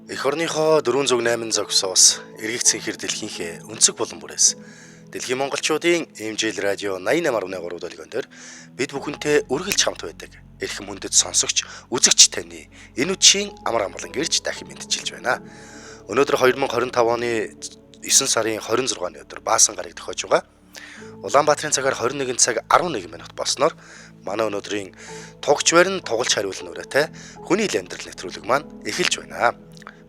Эх орныхоо 408 зогсоос эргэх цэнхэр дэлхийнхээ өнцөг болон бүрээс дэлхийн монголчуудын эмжил радио 88.3 долгион дээр бид бүхэнтэй үргэлж хамт байдаг. Эрхэм хүндэт сонсогч, үзэгч таны энэ үдшийн амар амгалан гэрч дахин мэдчилж байна. Өнөөдөр 2025 оны 9 сарын 26-ны өдөр баасан гараг тохиож байгаа. Улаанбаатарын цагаар 21 цаг 11 минут болсноор манай өнөөдрийн тугч барин тугалж хариулна үрээтэй хүний л амьдрал нэвтрүүлэг маань эхэлж байна.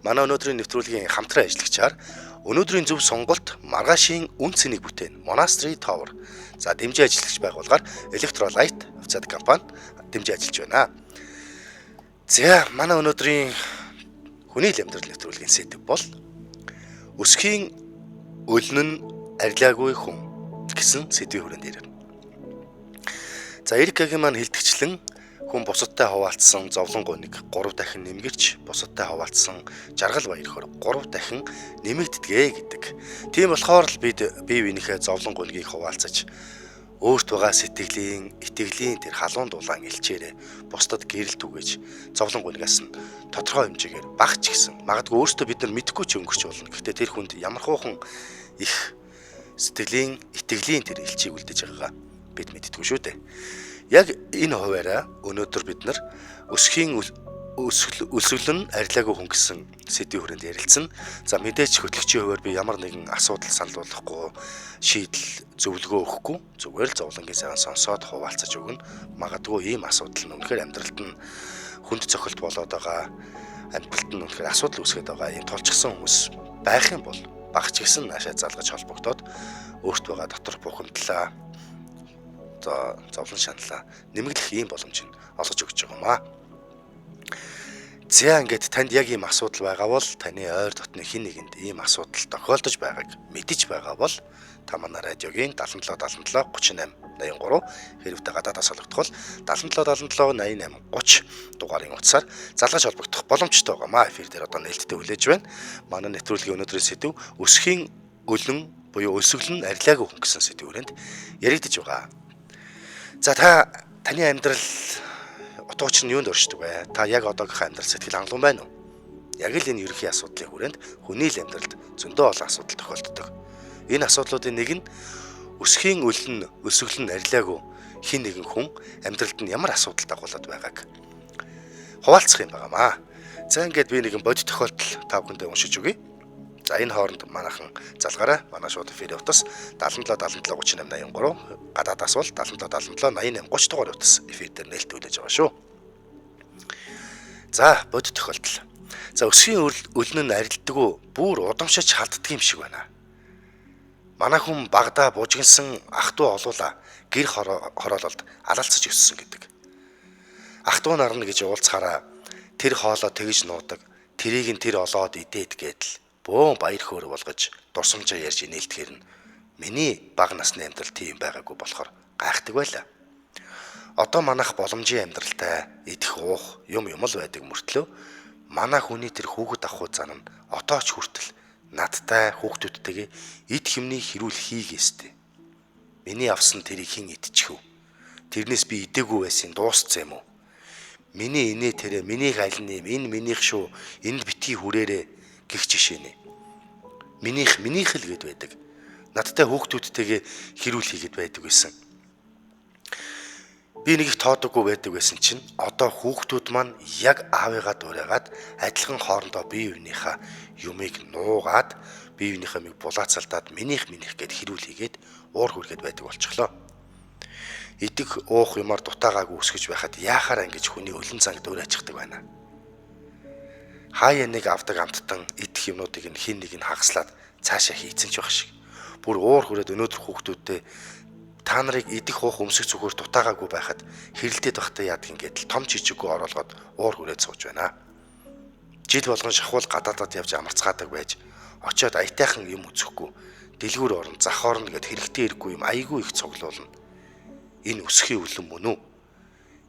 Манай өнөөдрийн нэвтрүүлгийн хамтран ажиллагчаар өнөөдрийн зөв сонголт маргаашийн үн цэнийг бүтээн Monastery Tower. За дэмжиж ажиллагч байгуулгаар Electrolyte хувьцаат компани дэмжиж ажиллаж байна. За манай өнөөдрийн хүний л амьдрал нэвтрүүлгийн сэдэв бол өсхийн өлнө нь арилаагүй хүн гэсэн сэдвийн хүрээнд ирнэ. За Эрикагийн маань хэлтгчлэн хүн бусадтай хуваалцсан зовлон гуйныг 3 дахин нэмгэрч бусадтай хуваалцсан жаргал баяр хөр 3 дахин нэмэгддэгэ гэдэг. Тийм болохоор л бид бие биенийхээ зовлон гуйнгийг хуваалцаж өөрт байгаа сэтгэлийн, итгэлийн тэр халуун дулаан илчээрээ бусдад гэрэл түгэж зовлон гуйнаас нь тодорхой хэмжээгээр багч гисэн. Магадгүй өөртөө бид нар мэдэхгүй ч өнгөрч болно. Гэхдээ тэр хүнд ямар хуухан их сэтгэлийн, итгэлийн тэр илчийг үлдээж байгаагаа бид мэддэггүй шүү дээ. Яг энэ хуваараа өнөөдөр бид нар өсхийн өсвөл нь арилаагүй хүн гэсэн сэдвийн хүрээнд ярилцсан. За мэдээж хөтлөгчийн хуваар би ямар нэгэн асуудал санал болгохгүй, шийдэл зөвлөгөө өгөхгүй, зүгээр л зовлонгийн сайхан сонсоод хуваалцаж өгнө. Магадгүй ийм асуудал нь үнэхээр амьдралд нь хүнд цохилт болоод байгаа, амьдралд нь үнэхээр асуудал үүсгээд байгаа ийм тулчсан хүмүүс байх юм бол багч гисэн наашаа залгаж холбогдоод өөрт байгаа дотор бухимдлаа зовлон шаналлаа нэмэгдэх ийм боломж нь олгож өгч байгаа юм аа. За ингээд танд яг ийм асуудал байгаа бол таны ойр дотны хэн нэгэнд ийм асуудал тохиолдож байгааг мэдэж байгаа бол та манай радиогийн 77 77 38 83 хэрвээ гадаадаас холбогдвол 77 77 88 30 дугаарын утсаар залгаж холбогдох боломжтой байгаа маа. Эфир дээр одоо нээлттэй хүлээж байна. Манай нэвтрүүлгийн өнөөдрийн сэдэв өсхийн өлөн буюу өсвөл нь арилаагүй хүн гэсэн сэдвийн хүрээнд яригдж байгаа. За таны амьдрал утгач нь юунд оршдог вэ? Та яг одоогийнхаа амьдрал сэтгэл хангалуун байна уу? Яг л энэ ерөнхий асуудлын хүрээнд хүний л амьдралд зөндөө олон асуудал тохиолддог. Энэ асуудлуудын нэг нь өсхийн өлн өсвөл нь арилаагүй хин нэгэн хүн амьдралд нь ямар асуудал дагуулад байгааг хуваалцах юм байнамаа. За ингээд би нэгэн бодит тохиолдол та бүхэндээ уншиж өгье. За энэ хооронд манайхан залгаараа манай шууд эфир утас 77 77 38 83 гадаадаас бол 77 77 88 30 дугаар утас эфир дээр нээлттэй хүлээж байгаа шүү. За бодит тохиолдол. За өсгийн өлнө нь арилддаггүй бүр удамшиж халддаг юм шиг байна. Манай хүн багада бужигнсан ах トゥ олуула гэр хороололд алалцаж өссөн гэдэг. Ах トゥ нарна гэж уулзахаараа тэр хоолоо тэгж нуудаг, тэрийг нь тэр олоод идээд гэдэл бөөн баяр хөөр болгож дурсамжаа ярьж нээлтгэхэр нь миний бага насны амьдрал тийм байгаагүй болохоор гайхдаг байлаа. Одоо манайх боломжийн амьдралтай идэх уух юм л байдаг мөртлөө манай хүний тэр хүүхэд ахуй зан нь одоо ч хүртэл надтай хүүхдүүдтэйгээ эд хэмний хэрүүл хийгээстэй. Миний авсан тэрийг хэн идчих вэ? Тэрнээс би идээгүй байсан дуусцсан юм уу? Миний инээ тэрэ минийх альны энэ минийх шүү энд битгий хүрээрээ гих жишээ нэ. Минийх л гэд байдаг. Надтай хүүхдүүдтэйгээ хэрүүл хийгээд байдаг байсан. Би нэг их тоодоггүй байдаг байсан чинь одоо хүүхдүүд маань яг аавыгаа дуурайгаад адилхан хоорондоо бие биенийхээ юмыг нуугаад бие биенийхээ миг булаацалдаад минийх гэд хэрүүл хийгээд уур хүргээд байдаг болчихлоо. Идэг уух юмар дутаагаагүй өсгөж байхад яахаар ингэж хүний өлөн цанг дуурайчихдаг байна. Хаяа нэг авдаг амттан идэх юмнуудыг нь хин нэг нь хагаслаад цаашаа хийцэн ч байх шиг. Бүр уур хүрээд өнөөдөр хүүхдүүдтэй та нарыг идэх уух өмсөх зүгээр дутаагаагүй байхад хэрэлдээд байхдаа яадаг ингээд том жижиггүй оруулаад уур хүрээд сууж байна. Жил болгон шахуул гадаадад явж амарцгаадаг байж очиод аятайхан юм үзэхгүй дэлгүүр орон зах орно гэд хэрэгтэй хэрэггүй юм айгүй их цуглуулна. Энэ өсхийн өлөн мөн үү?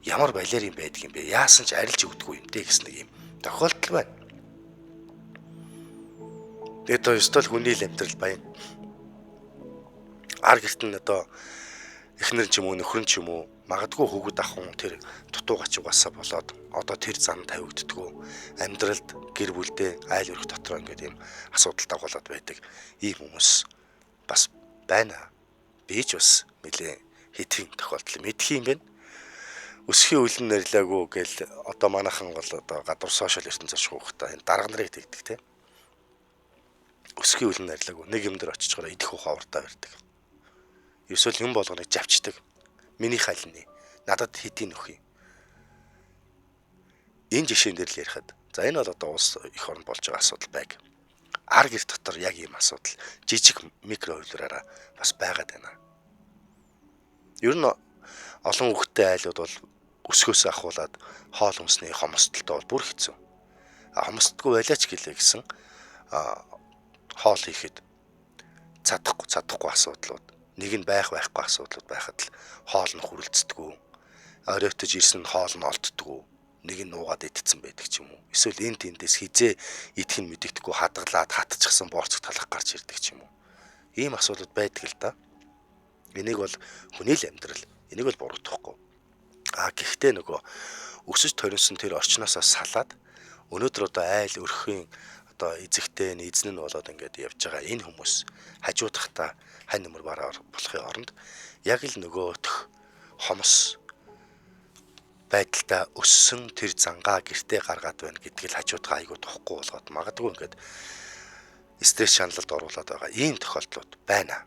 Ямар балиар юм байдаг юм бэ? Яасан ч арилж өгдөггүй юм дээ гэсэн нэг юм тохиолдол байна. Тэгээд өстөл хүний л амьдрал баян. Ар гэрт нь одоо эхнэр ч юм уу нөхөр ч юм уу магадгүй хүүхэд ахын тэр дутуу гач угаасаа болоод одоо тэр зам тавигддгүү амьдралд гэр бүлдээ айл өрх дотор ингээд юм асуудал дагуулад байдаг ийм хүмүүс бас байна. Би ч бас нэлээ хэдхэн тохиолдол мэдх юм байна. Өсхийн үлэн нэрлээгүй гэл одоо манайхан бол одоо гадуур сошиал ертөнцөд шуухтаа энэ дарга нарыг тэгдэг те. Өсхийн үлэн нэрлээгүй нэг юм дээр очичгоор идэх ухаавартай барьдаг. Эсвэл юм болгоныг завчдаг. Миний хайлны надад хэдийн нөх юм. Энэ жишээн дээр л ярихад за энэ бол одоо улс их оронд болж байгаа асуудал байг. Ар гэр дотор яг ийм асуудал жижиг микро хувилбараараа бас байгаад байна. Ер нь олон хүүхдтэй айлууд бол өсгөөсөө ахуулаад хоол хүнсний хомсдолтой бол бүр хэцүү. Хомсддгүй байлаач гэлээ гэсэн хоол хийхэд чадахгүй асуудлууд, нэг нь байхгүй асуудлууд байхад л хоол нь хүрэлцдэггүй. Оройтож ирсэн хоол нь олддоггүй. Нэг нь нуугаад идсэн байдаг ч юм уу. Эсвэл энэ тэндээс хизээ идэх нь мэдэгдэхгүй хадгалаад хатчихсан борцог талах гарч ирдэг ч юм уу. Ийм асуудлууд байдаг л да. Энийг бол хүний л амьдрал. Энийг бол буруутгахгүй. Гэхдээ нөгөө өсөж торинсон тэр орчноосоо салаад өнөөдөр одоо айл өрхийн одоо эзэгтэй эзэн нь болоод ингээд явж байгаа энэ хүмүүс хажуудахта хань нэмэр бараа болохын оронд яг л нөгөөх хомс байдалтай өссөн тэр зангаа гэртээ гаргаад байна гэдгийг л хажуудгаа айгуу тухгүй болгоод магадгүй ингээд стресс шаналлалд оруулаад байгаа ийм тохиолдлууд байна.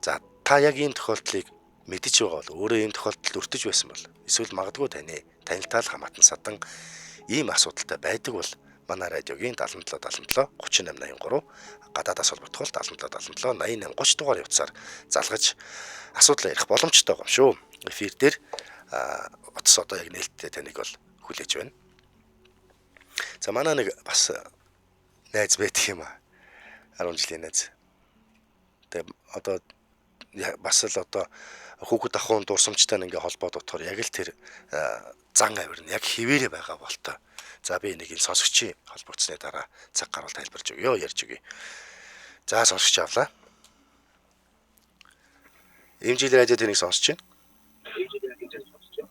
За та яг ийм тохиолдлыг мэдэж байгаа бол өөрөө ийм тохиолдолд өртөж байсан бол эсвэл магадгүй танилтаа л хамаатан садан ийм асуудалтай байдаг бол манай радиогийн 77 38 83 гадаадаас холбогдоход 77 88 30 дугаар явцаар залгаж асуудал ярих боломжтой байгаа юм шүү. Эфир дээр утас одоо яг нээлттэй таныг бол хүлээж байна. За манай нэг бас найз байдаг юм аа. 10 жилийн найз. Тэгээ одоо бас л одоо хүүхэд ахуйн дурсамжтай ингээ холбоо дотор яг л тэр зан авир нь яг хിവэрэ байгаа болтой. За би энийг сонсогчийн холбогдсны дараа цаг гаруул тайлбарж өгье, ярьж өгье. За сонсогч авлаа. Эмжил радио тэнийг сонсож байна.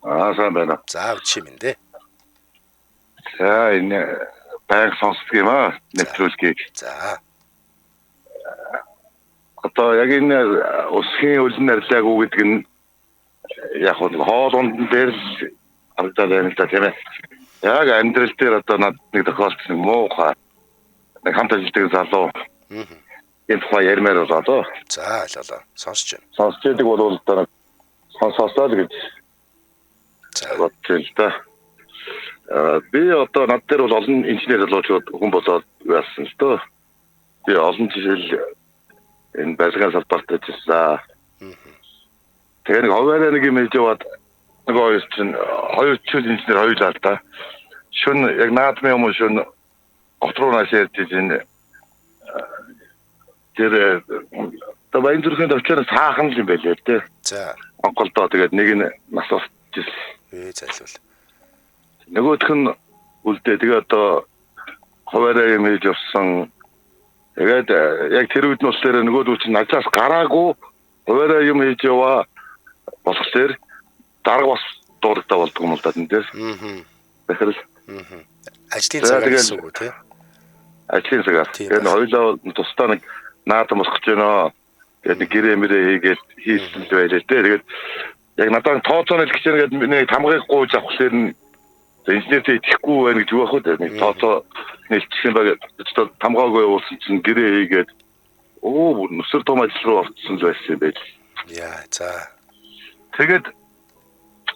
Сайн байна. За чимэндэ. За энэ баяр сонсдог юм аа. Нэвтрүүлгийг. За. Одоо яг энэ өсхийн үлэн нэрлээгүй гэдэг нь яг хоолунд дээр л харагдаад байна л да тийм ээ. Яг амьдрал дээр одоо над нэг тохиолдсон муухай нэг хамт ажилладаг залуу. Энэ тухай ярмаар болоо. За ойлголоо. Сонсож байна. Сонсож байдаг бол одоо сонсоосоо л гэж. За бодчихъя л да. Би одоо над дээр бол олон инженер залуучууд хүн болоод байсан л дөө. Би олон жишээл энэ барилгын салбарт ажилласан. Тэгээ нэг хуваарай нэг юм хийж яваад нэг хоёр чөл инженер хоёулаа л да. Шүн яг наадмын юм шүн отроо насаарч энэ тэр тавайн зүрхэнд очиод саахан л юм байлээ л дээ. За. Онголдоо тэгээд нэг нь нас орчихсон. Зайлвал. Нөгөөх нь үлдээ тэгээ одоо хуваарай юм хийж явсан. Тэгээд яг тэр үед нь болохоор нөгөөдөө чинь нажаас гараагүй хуваарай юм хийж яваа болохоор дарга бас дуртай болдгоо юм л да энэ дээр. Тэгэхээр ажлын цагаар гэсэн үг тий. Ажлын цагаар. Тэгээд хоёулаа тусдаа нэг наадам босгож байна. Тэгээд нэг гэрээ мэрээ хийгээд хийсэн байлээ тий. Тэгээд яг надад тооцооны л гэж нэг тамгыг гуйж авахлаар нь инженертэй итгэхгүй байх гэж юу ахад нэг тооцоо нэлтсэн баг тамгаагүй уулсан чинь гэрээ хийгээд нүсэр том ажил руу орсон л байсан юм байл. Яа за. Тэгээд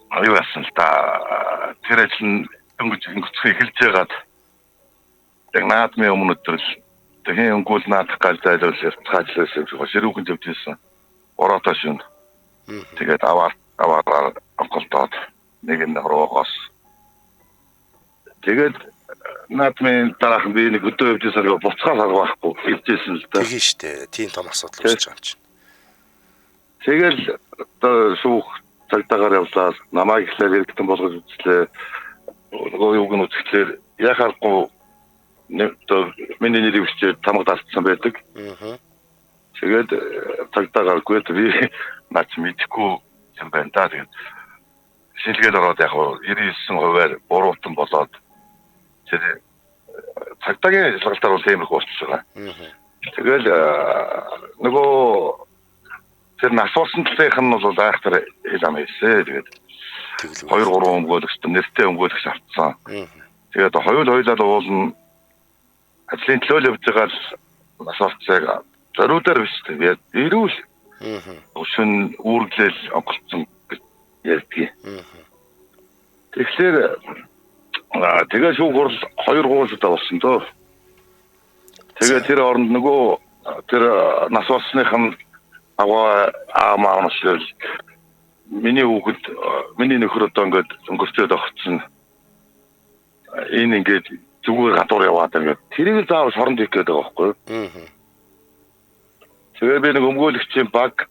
аюу яасан л да. Тэр ажил нь өнгөцхөө эхэлж байгаад яг наадмын өмнө өдөр л тэгээ өнгөл наадах гал зайлуул цаачлаасан ширүүхэн зөвжсэн. Ороотоо шүн. Тэгээд аваар онголдоод нэг нь руугоос. Тэгээд наадмын дараах би нэг өдөө явжсаар буцаал харахгүй хэлжсэн л да. Тэгээ штэ. Тийм том асуудал үүсэж байгаа юм чинь. Тэгэл одоо шүүх цагтаагаар явлаа. Намайг ихлээр хэрэгтэн болгож үзлээ. Нөгөө юуг нь үзэхлээр яхахгүй миний нэрийг бичээд тамга дартсан байдаг. Тэгээд цагтаагааргүй би наач мэдхгүй юм байна да. Тэгээд шинжилгээд ороод яг 99%-аар буруутан болоод тэр цагдаагийн шалгалтаар бол тиймэрхүү болчихсон байгаа. Тэгэл нөгөө тэр насварсантлынх нь бол айхтар хэл ам хийсэ. Тэгээд 2-3 өмгөөлөгчд нэртэй өмгөөлөгч авцсан. Тэгээд хоёулаа уулна ажлын төлөө явж байгаа насварцыг зориулаар биш тэгээд ирүүл. Өшин үүрглэл онгоцсон гэж ярьдгийг. Тэгэхээр тэгээ шүүх хурал 2 гуулдаа болсон дөө. Тэгээ тэр оронд нөгөө тэр нас болсных нь аамаамшлал миний хүүхэд миний нөхөр одоо ингээд өнгөрчөөд огцсон. Энэ ингээд зүгээр гадуур яваад ингээд тэрийг заавал шоронд хийх гээд байгаа байхгүй юу? Тэгээ би нэг өмгөөлөгчийн баг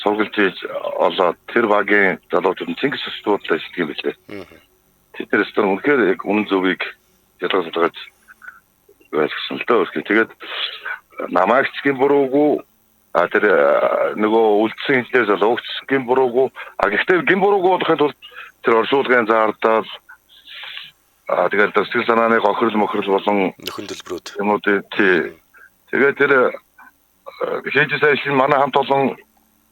сургалж ийж олоод тэр багийн залуучууд Чингис Сүсдуудлаа шилдэг юм билээ. Тэднээс тэр үнэхээр яг үнэн зөвийг ялгаж байсан л дөө. Тэгээд намаагчгийн буруугүй тэр нөгөө үлдсэн инженер залуугчгийн буруугүй гэхдээ гин буруугүй болохын тулд тэр оршуулгын заардаа тэгээд сэтгэл санааны гохирол болон нөхөн төлбөрүүд юмуд тий. Тэгээд тэр хийж сайшин манай хамт олон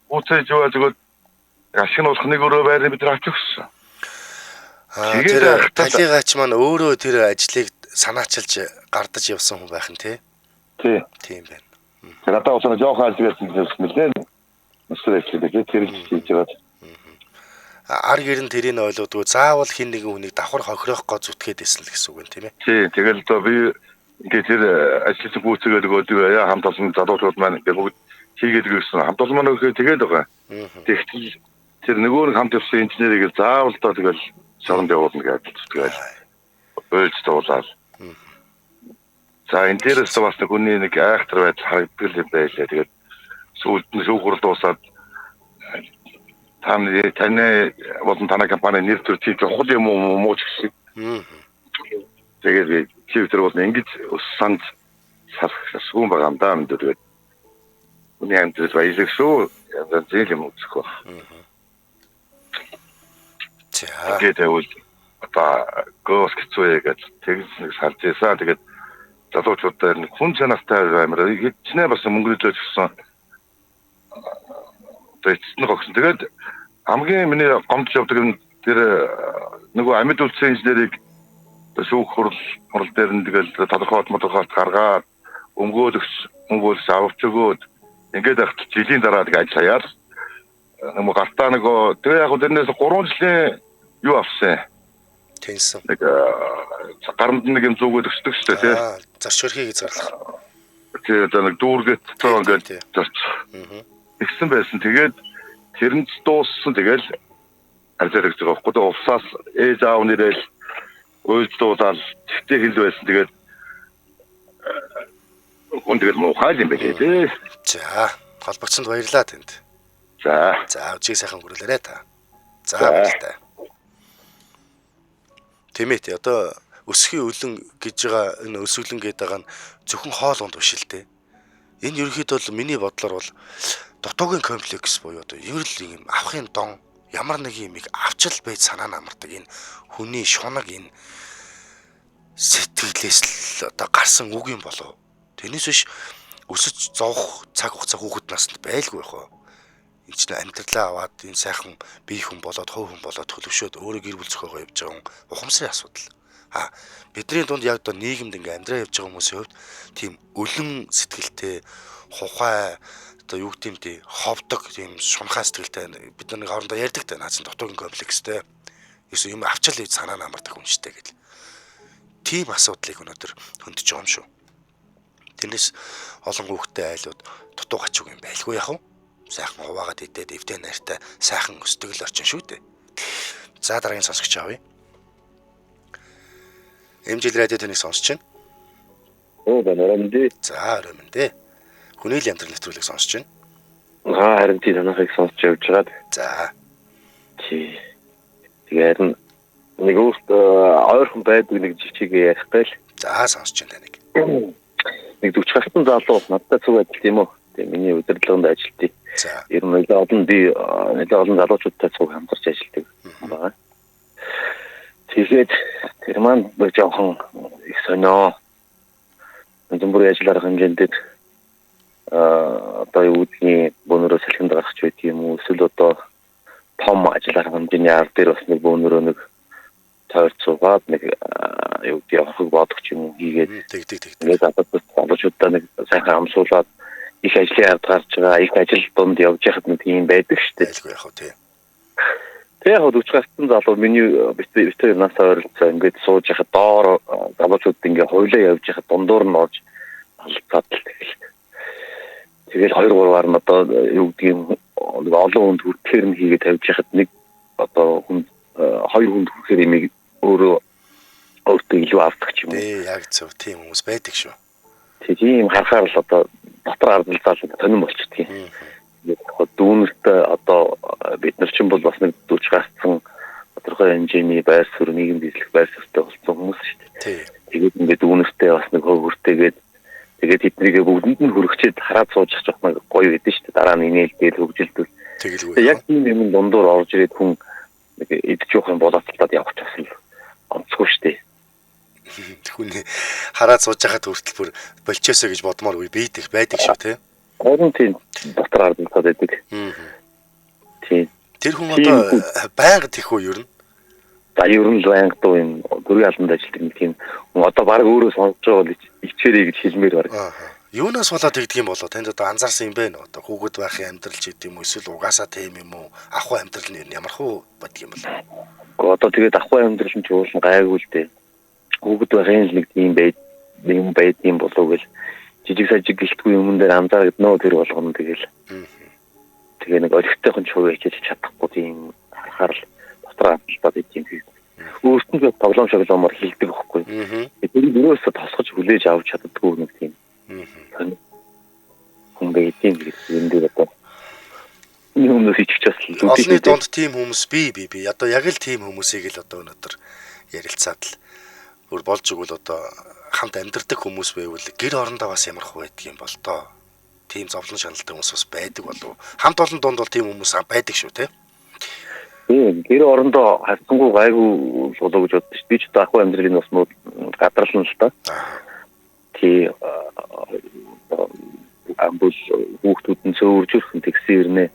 үцээж яваа зүгээр ашиг нь болох нэг өрөө байрны бид авч өгсөн. Тэр талигаач маань өөрөө тэр ажлыг санаачилж гардаж явсан хүн байх нь тий. Тийм байна. Тэр одоо усаа жоохон ажигласан нэлээд өсрөөчлээ тэр хийж байгаа. Ар гэрэн тэрийг ойлгодгүй заавал хин нэгэн хүнийг давхар хохирох гоо зүтгээд исэн л гэсэн үг юм тийм ээ. Тий, тэгэл одоо би ингээд тэр ажлын гүйцэтгэл өгөөд яа хамт олон залуучууд маань ингээд бүгд хийгээд гүйсэн. Хамт олон маань өгөхөө тэгээд байгаа. Тэгтэл тэр нөгөө нэг хамт явсан инженерийг заавал доо тэгэл шоронд явуулна гэж тэгэл ойлж дуулаад. За энэ дээрээс бас нэг хүний нэг айхтар байж харагддаг юм байлаа. Тэгээд сүүлд нь шүүх хурал дуусаад таны болон танай компани нэр төр чи чухал юм уу мууч гэсэн. Тэгээд чивтер бол ингэж санаж сархсан байгаа юм да мэдээ тэгээд үний амтрал баялаг шүү зээл юм үзэх ба. Тэгээд үл одоо гоос гэцүү гэж тэгс нэг салжээсаа тэгээд залуучуудаар нэг хүн чанартай амар хичнээн бас мөнгөлөж өгсөн. Тэгээд хамгийн миний гомдж явдаг нь тэр нөгөө амьд үлдсэн инженерийг шүүх хурал дээр нь тэгэл тодорхойлт гаргаад өмгөөлөгч авч өгөөд ингээд ахт жилийн дараа тэг ажил хаяад нөгөө гартаа нөгөө тэр яг тэрнээс 3 жилийн юу авсан. Тэнсэн. Нэг гарамд нэг юм зүгөөд өсдөг шүү дээ тий. Зарч өрхийг зарлах. Тэгээ нэг дүүргээд цаа ингээд зарч. Игсэн байсан. Тэгээд тэрэнд дууссан тэгэл арзарч байгаа байхгүй дээ. Увсаас ээж аав нэрэл уйлдуулаад тэгтээ хэл байсан. Тэгээд хүндэл муухай юм байна тий. За, холбогцсонд баярлалаа танд. За, өчиг сайхан хүрээлээрэ та. За, баярлалаа. Тэмээ одоо өсхийн өлөн гэж байгаа энэ өсвөлэн гэдэг байгаа нь зөвхөн хоол унд биш л дээ. Энэ ерөнхийдөө миний бодлоор бол дутуугийн комплекс буюу одоо ер л юм авахын дон ямар нэг юмыг авчил байж санаа намардаг энэ хүний шунаг энэ сэтгэлээс л одоо гарсан үг юм болов. Тэрнээс биш өсөж зовох цаг хугацаа хүүхэд наснд байлгүй байх уу. Энд чинь амьдралаа аваад энэ сайхан бие хүн болоод хувь хүн болоод төлөвшөөд өөрөө гэр бүл зохиогоо явж байгаа хүн ухамсарын асуудал. Бидний дунд яг одоо нийгэмд ингээ амьдраа явж байгаа хүмүүсийн хувьд тийм өлөн сэтгэлтэй хухай одоо юу гэдэм тий ховдог тийм шунхаа сэтгэлтэй бид нар хоорондоо ярьдаг та наацсан дутуугийн комплекстэй ерөөс юм авчил гэж санаа намардаг хүн штэ гэл. Тийм асуудлыг өнөөдөр хөндөж байгаа юм шүү. Тэрнээс олон хүүхдтэй айлууд дутуу гачиг юм байлгүй яах вэ? Сайхан хуваагаад идээд эвдээ нартай сайхан өсдөг л орчин шүү дээ. За дараагийн сонсогч авъя. Эмжил радио тэнийг сонсож байна. Баярлалаа. За өрөөмөндөө. Хүний л амьдрал нэвтрүүлэг сонсож байна. Харин тий танахыг сонсож явж байгаа. За. Тэгээд нэг ойрхон байдаг нэг жижиг ярихгүй л. За сонсож байна нэг. Нэг 40 гарсан залуу надад цуг адил тийм үү? Тэгээ миний удирдлаганд ажилтдаг. За. Ер нь нэлээд олон залуучуудтай цуг хамтарч ажилладаг байгаа. Тэгээд тэр маань нэг жоохон их сонио. Зөвхөн ажиллаар хэмжээнд одоо юу гэдгийг бөөнөрөө салхинд гаргах ч байдаг юм уу? Эсвэл одоо том ажиллаар хэмжээний ард дээр бас нэг бөөнөрөө нэг тойрцуугаад нэг юу гэдгийг явах бодох юм уу хийгээд тэгээд одоо залуучуудаа нэг сайхан амсуулаад их ажлын ард гарч байгаа, их ажил донд явж яхад нэг юм байдаг шүү дээ. Байлгүй яах вэ тий. Тэгээ яг 40 гарсан залуу миний битээ насаа ойролцоо ингээд сууж яхад доор залуучууд ингээд хойлоо явж яхад дундуур нь орж алцаад л тэгэл 2-3-аар нь одоо юу гэдгийг олон хүнд хүртэхээр нь хийгээд тавьж яхад нэг одоо хүн 2 хүнд хүрэхээр имийг өөртөө илүү авдаг ч юм уу. Тий, яг зөв тийм хүмүүс байдаг шүү. Тийм харахаар л одоо дотор ардалцал тонин болчихдгийг. Дүүнэрт одоо бид нар чинь бол бас нэг 40 гарсан тодорхой хэмжээний байр суурь нийгэм дэслэх байр суурьтай болсон хүмүүс шүү дээ. Тий. Тэгээд ингээд дүүнэртээ бас нэг хөртөөгээд тэгээд эднийгээ бүгдэнд нь хөргчээд хараад сууж ах нэг гоё байдэн шүү дээ. Дараа нь инээлдэл хөгжилдэл. Тэгэлгүй. Яг тийм юм дундуур орж ирээд хүн нэг идэж явах юм болоцолтод явах ч бас онцгүй шүү дээ. Хүний хараад сууж байхад хүртэл бүр болчихосоо гэж бодмоор үе байдаг шүү тий. Орон тийм дотор ардалцаад байдаг. Тийм. Тэр хүн одоо байнга тэх үү ер нь? За ер нь байнга дуу юм гөрийн албанд ажилладаг нэг тийм хүн одоо баг өөрөө сонсож байгаа бол ичээрэй гэж хэлмээр байна. Юунаас болоод тэгдэг юм болоо танд одоо анзаарсан юм бэ нэ? Одоо хүүхэд байхын амьдрал ч гэдэг юм уу эсвэл угаасаа тийм юм уу? Ах トゥ амьдрал нь ямар хөө бодг юм бол? Гэхдээ одоо тэгээд ах トゥ амьдрал нь ч уулын гайгүй л дээ. Хүүхэд байхын нэг тийм байд юм болов гэл жижиг сажиг гэлтгүй юм дээр анзаарагдноо тэр болгоно тэгэл. Тэгээ нэг олигтойхон ч хувь хийж чадахгүй тийм харахаар л дотроо амталтаад ийм юм. Өөртөө тоглоом шоглоомор хилдэг байхгүй. Тэр юусаа тосгож хүлээж авч чаддаггүй нэг тийм. Хүн байтин юм дээр одоо юмнаас иччихээс л олны донд тийм хүмүүс би одоо яг л тийм хүмүүсийг л одоо өнөөдөр ярилцаад л бүр болж игэл одоо хамт амьдардаг хүмүүс байвал гэр орондоо бас ямар хөө байдаг юм бол тоо. Тийм зовлон шаналтай хүмүүс бас байдаг болов. Хамт олон донд бол тийм хүмүүс байдаг шүү те. Гэр орондоо хасангуй гайгүй болоо гэж боддоо шүү. Би ч одоо ах トゥ амьдралын бас гадарлан л та. Тий амбул хүүхдүүд нь сөөржүүлсэн тэгсэн ирнэ.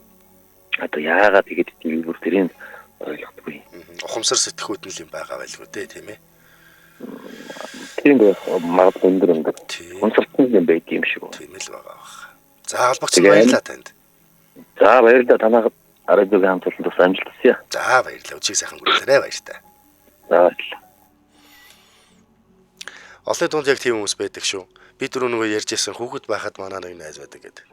Одоо яагаад тэгээд тийм бүр тэрийг ойлгохгүй. Ухамсар сэтгхүүд нь юм байгаа байлгүй те тийм ээ. Тийм байх магадгүй өндөр. Консалтинг юм байт юм шиг. Тийм л байгаа. За албагч баярлалаа танд. За баярлалаа танаа радиогийн хамтлагт бас амжилт хүсье. За баярлалаа. Өчиг сайхан гүйлээрэй баяртай. За баярлалаа. Олон дунд яг тийм хүмүүс байдаг шүү. Би түрүү нөгөө ярьжсэн хүүхэд байхад манаа нэг найз байдаг гэдэг.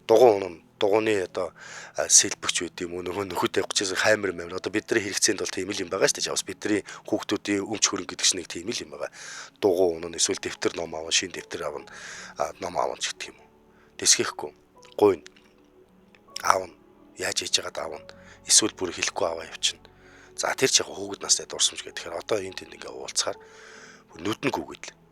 Дугууны одоо сэлбэгч байд юм уу нөхөд явчихсан хаймар мээр одоо бидний хэрэгцээнд бол тийм л юм байгаа шүү дээ. Бас бидний хүүхдүүдийн өмч хөрөнгө гэдэг чинь нэг тийм л юм байгаа. Дугуй унаа эсвэл дэвтэр ном аван шин дэвтэр аван ном аван ч гэх юм уу. Тэсгэхгүй гуйна аавна яаж хийж яагаад аавна эсвэл бүр хэлэхгүй аваа явчихна. За тэр ч яг хүүхэд настай дурсамж гэдэг. Тэгэхээр одоо энэ тэнд ингээ уулзахаар нүдэн гүгээд л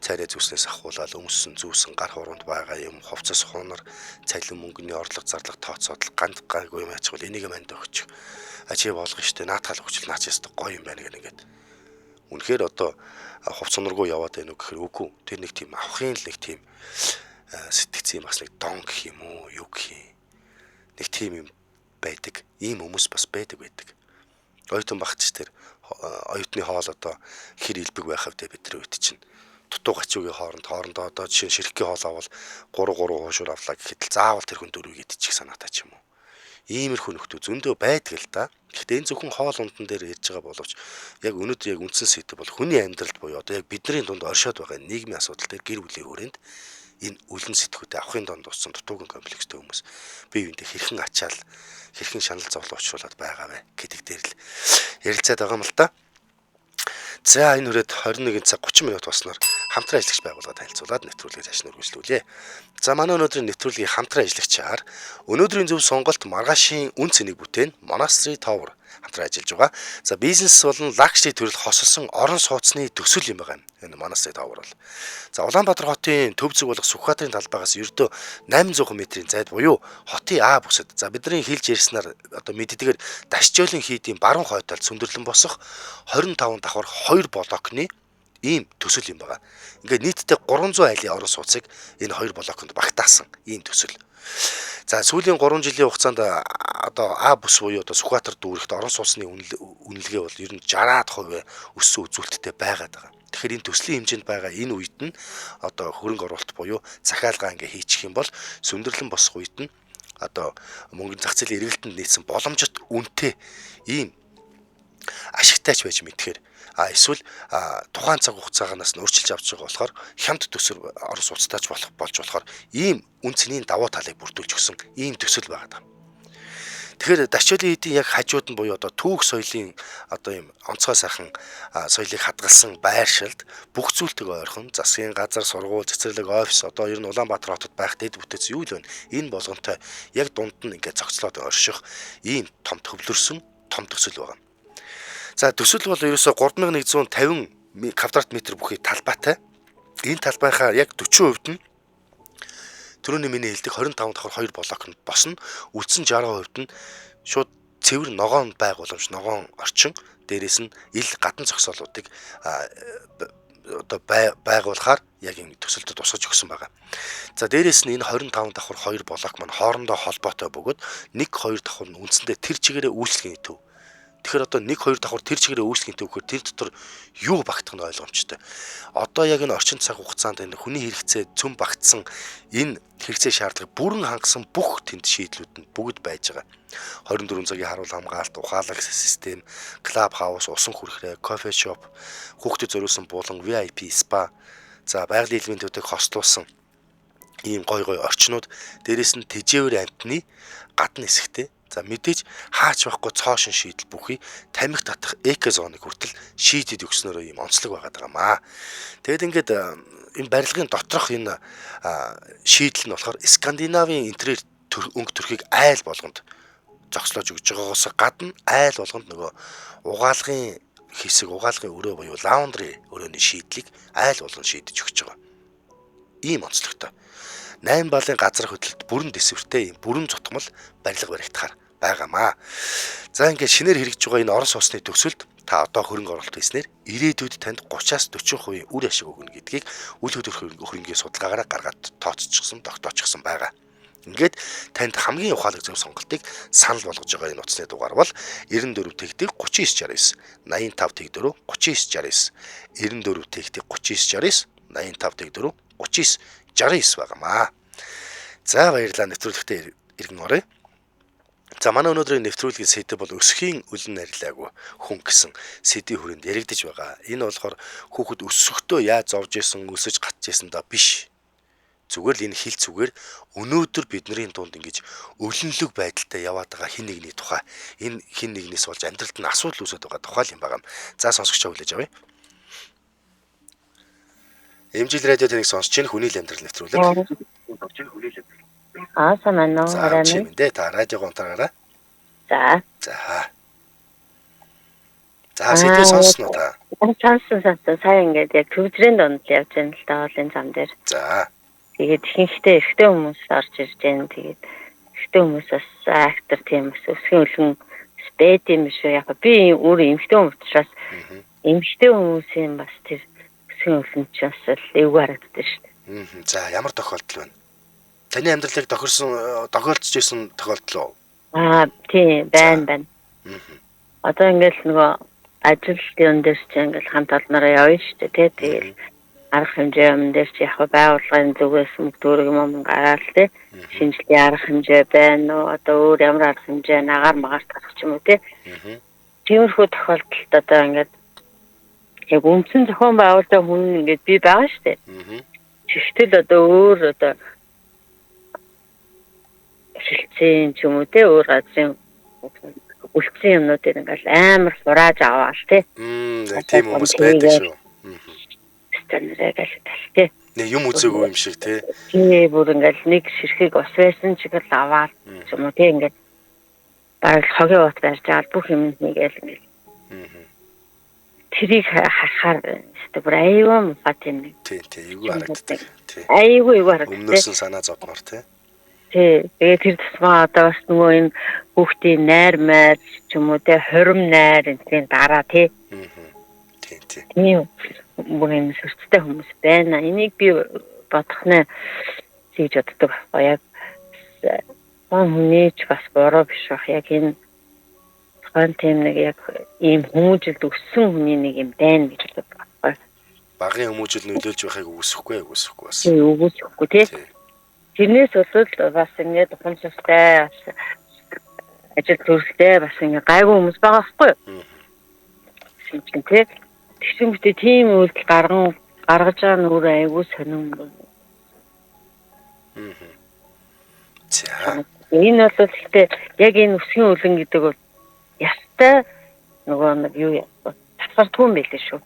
царай зүснээс ахуулаад өмссөн зүүсэн гар хуруунд байгаа юм ховцос хуунар цалин мөнгөний орлого зарлага тооцоод ганд гайгүй юм ачвал энийг манд өгч чи болгоно штэ наатаал өгчл наач ястаа гоё юм байна гэнэ ингээд үнэхээр одоо ховц соноргоо яваад байна уу гэхээр үгүй тэр нэг тийм авахын л нэг тийм сэтгцэн бас нэг дон гэх юм уу юу гэх юм нэг тийм юм байдаг ийм хүмүүс бас байдаг оюутан багч тэр оюутны хоол одоо хэр илбэг байхав те бидний үед чинь дутуу гачуугийн хоорондоо одоо жишээ нь ширхгийн хоол авал 3 хуушур авлаа гэхэд л заавал тэр хүн дөрвийг идчих санаатай ч юм уу. Иймэрхүү нөхдөө зөндөө байдаг л да. Гэхдээ энэ зөвхөн хоол унтан дээр ярьж байгаа боловч яг өнөөдөр яг үндсэн сэдв бол хүний амьдралд буюу одоо яг бидний дунд оршоод байгаа нийгмийн асуудал дээр гэр бүлийн хүрээнд энэ үлэн сэтгүүтэй авахын донд уссан дутуугийн комплекстэй хүмүүс бие биендээ хэрхэн ачаал хэрхэн шанал зовлон учруулад байгаа вэ гэдэг дээр л ярилцаад байгаа юм л да. За энэ үрээд 21 цаг 30 минут болсноор хамтран ажиллагч байгууллагад танилцуулаад нэвтрүүлгийг цааш нь үргэлжлүүлье. За манай өнөөдрийн нэвтрүүлгийн хамтран ажиллагчаар өнөөдрийн зөв сонголт маргаашийн үн цэнийг бүтээн Monastery Tower хамтран ажиллаж байгаа. За бизнес болон лагчдын төрөл хосолсон орон сууцны төсөл юм байгаа юм. Энэ манаас таавар бол. За Улаанбаатар хотын төв зүг болох Сүхбаатарын талбайгаас ердөө 800 метрийн зайд буюу хотын А бүсэд. За бидний хэлж ярьснаар одоо мэддэгэр Дашчойлын хийдийн баруун хойд талд сүндэрлэн босох 25 давхар 2 блокны ийм төсөл юм байгаа. Ингээд нийтдээ 300 айлын орон сууцыг энэ 2 блоконд багтаасан ийм төсөл. За сүүлийн 3 жилийн хугацаанд одоо А бүс буюу одоо Сүхбаатар дүүрэгт орон сууцны үнэлгээ бол ер нь 60% өссөн үзүүлэлттэй байгаад байгаа. Тэгэхээр энэ төслийн хэмжээнд байгаа энэ үед нь одоо хөрөнгө оруулалт буюу захиалгаа ингээ хийчих юм бол сүндэрлэн босох үед нь одоо мөнгөний зах зээлийн эргэлтэнд нийцсэн боломжит үнэтэй ийм ашигтайч байж мэдхээр эсвэл тухайн цаг хугацаагаас нь өөрчилж авч байгаа болохоор хямд төсөр орон сууцтайч болж болохоор ийм үн цэнийн давуу талыг бүрдүүлж өгсөн ийм төсөл байгаа. Тэгэхээр Дашчойлын хийдийн яг хажууд нь буюу одоо түүх соёлын одоо ийм онцгой сайхан соёлыг хадгалсан байршилд бүх зүйлтэг ойрхон засгийн газар, сургууль, цэцэрлэг, офис одоо ер нь Улаанбаатар хотод байх дэд бүтээц юу л вэ? Энэ болгонтой яг дунд нь ингээд зохицлоод орших ийм том төвлөрсөн том төсөл байгаа. За төсөл бол ерөөсө 3150 квадрат метр бүхий талбайтай. Энэ талбайхаа яг 40% нь түрүүний миний хэлдэг 25 давхар 2 блоконд босно. Үлдсэн 60% нь шууд цэвэр ногоон байгууламж, ногоон орчин, дээрээс нь ил гадна зогсоолуудыг одоо байгуулахаар яг энэ төсөлдөд тусгаж өгсөн байгаа. За дээрээс нь энэ 25 давхар 2 блок маань хоорондоо холбоотой бөгөөд 1-2 давхар нь үндсэндээ тэр чигээрээ үйлчлэгийн төв. Тэгэхээр одоо 1-2 давхар тэр чигээрээ үйлчлэгийн төв гэхээр тэр дотор юу багтах нь ойлгомжтой. Одоо яг энэ орчин цаг хугацаанд энэ хүний хэрэгцээ цөм багтсан энэ хэрэгцээ шаардлагыг бүрэн хангасан бүх тэнд шийдлүүд нь бүгд байж байгаа. 24 цагийн харуул хамгаалалт, ухаалагч систем, клуб хаус, усан хүрхрээ, кофе шоп, хүүхдэд зориулсан буулан, VIP спа, за байгалийн элементүүдийг хослуулсан ийм гой орчнууд, дээрээс нь тэжээвэр амтны гадна хэсэгтэй. За мэдээж хаач байхгүй цоошин шийдэл бүхий тамхи татах экозоныг хүртэл шийдэд өгснөөрөө ийм онцлог байгаад байгаамаа. Тэгэд ингээд энэ барилгын доторх энэ шийдэл нь болохоор Скандинавын интерьер өнгө төрхийг айл болгонд зогслоож өгж байгаагаас гадна айл болгонд нөгөө угаалгын хэсэг, угаалгын өрөө буюу лаундри өрөөний шийдлийг айл болгон шийдэж өгч байгаа. Ийм онцлогтой. 8 балын газар хөдлөлт бүрэн дэсвэртэй ийм бүрэн цутгамал барилга баригдахаар байгаамаа. За ингээд шинээр хэрэгжиж байгаа энэ орон сууцны төсөлд та одоо хөрөнгө оруулалт хийснээр ирээдүйд танд 30-аас 40% үр ашиг өгнө гэдгийг үл хөдлөх хөрөнгөний судалгаагаараа гаргаад тооцчихсон, тогтоочихсон байгаа. Ингээд танд хамгийн ухаалаг зөв сонголтыг санал болгож байгаа энэ утасны дугаар бол 94 тэгтэг 3969, 85 тэгдөрөв 3969, 94 тэгтэг 3969, 85 тэгдөрөв 3969 байгаамаа. За баярлалаа, нэвтрүүлэгтээ иргэн оръё. За манай өнөөдрийн нэвтрүүлгийн сэдэв бол өсөхийн үлэн нарилаагүй хүн гэсэн сэдвийн хүрээнд яригдж байгаа. Энэ болохоор хүүхэд өсөхдөө яаж зовж исэн, өсөж гатж исэн да биш. Зүгээр л энэ хил зүгээр өнөөдөр бидний дунд ингэж өлөнлөг байдалтай яваад байгаа хин нэгний тухай, энэ хин нэгнээс болж амьдралд нь асуудал үүсэж байгаа тухай юм байна. За сонсогчоо хүлээж авъя. Эмжил радио таныг сонсож байна, хүний л амьдрал нэвтрүүлэг. Санаа За чимдээ та радиог онтараарай. За. За сэдвээ сонсноо та. Сонсон сая ингээд яг төвдрийн донд л явж байна л да хоолын зам дээр. За. Тэгээд ихэнхдээ эрэгтэй хүмүүс орж ирж байна. Тэгээд эрэгтэй хүмүүс бас актер тийм бас өсгөн өлгөн спэд юм шүү. Яг би өөрөө эмэгтэй хүн учраас эмэгтэй хүмүүсийн бас тэр өсгөн өлгөн ч бас эвгүй харагддаг шүү дээ. За ямар тохиолдол байна? Таны амьдралыг тохиолдож исэн тохиолдол уу? Тийм байна. Одоо ингээд нөгөө ажилтны дээр ч ингээд хамт олнороо явна шүү дээ. Тэгээд арга хэмжээ юм дээр чи яг байгууллагын зүгээс мөнгө юм гараал те. Шинжилгээ арга хэмжээ байна уу? Одоо өөр ямар арга хэмжээ нагаар магаар тарах ч юм уу те. Тиймэрхүү тохиолдолд одоо ингээд яг үндсэн зохион байгуулалтын хүн ингээд би байгаа шүү дээ. Жиштэл одоо өөр одоо шилжсэн ч юм уу те, өөр газрын үлдсэн юмнуудыг ингээл амар хурааж аваал те. Тийм хүмүүс байдаг шүү. Стандараа гэлтэл те. Юм үзээгүй юм шиг те. Тийм бүр ингээл нэг ширхэг ус байсан ч их л аваад ч юм уу те, ингээд баг хогийн ут барьж байгаа бүх юм нэгэл ингээл. Тэрийг харахаар бүр аюу муухай тийм нэг. Тий, эйгүү харагддаг. Тий. Аюу харагддаг. Өмнөөс нь санаа зовмор тий. Тий. Тэгээд тэр тусмаа одоо бас нөгөө энэ хүүхдийн найр майр ч юм уу те хорим найр энэ дараа тий. Тий. Тийм бүр юм сүртэй хүмүүс байна. Энийг би бодох нэ гэж боддог байхгүй яг хүнийч бас бороо биш бах яг энэ хон тийм нэг яг ийм хүмүүжилд өссөн хүний нэг юм байна гэж боддог байхгүй. Багын хүмүүжил нөлөөлж байхыг үгүйсэхгүй бас. Тийм үгүйсэхгүй тий. Тэрнээс бол бас ингэ тухамсартай ажил төрөлтэй бас ингэ гайгүй хүмүүс байгаа байхгүй юу? Шинжлэн тий. Тэгсэн мэт тийм үйлдэл гаргаж байгаа нүр айгүй сонирм. За. Энэ бол гэхдээ яг энэ өсгийн үлэн гэдэг бол ястай нөгөө нэг юу яа тасардгүй юм байлээ шүү.